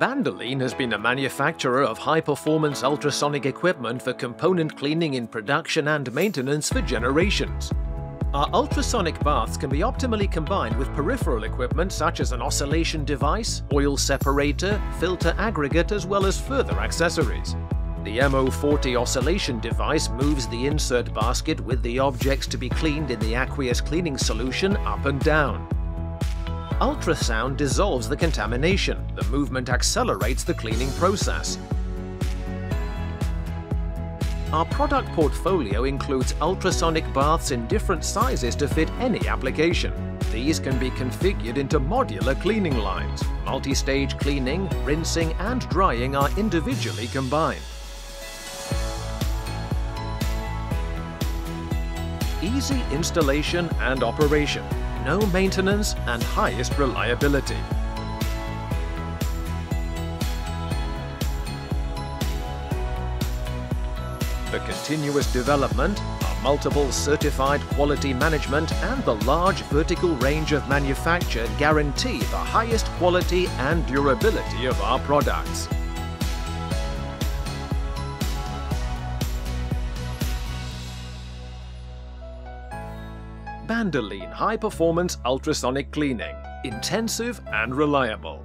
BANDELIN has been a manufacturer of high-performance ultrasonic equipment for component cleaning in production and maintenance for generations. Our ultrasonic baths can be optimally combined with peripheral equipment such as an oscillation device, oil separator, filter aggregate, as well as further accessories. The MO40 oscillation device moves the insert basket with the objects to be cleaned in the aqueous cleaning solution up and down. Ultrasound dissolves the contamination. The movement accelerates the cleaning process. Our product portfolio includes ultrasonic baths in different sizes to fit any application. These can be configured into modular cleaning lines. Multi-stage cleaning, rinsing and drying are individually combined. Easy installation and operation, no maintenance and highest reliability. The continuous development, our multiple certified quality management and the large vertical range of manufacture guarantee the highest quality and durability of our products. BANDELIN high-performance ultrasonic cleaning, intensive and reliable.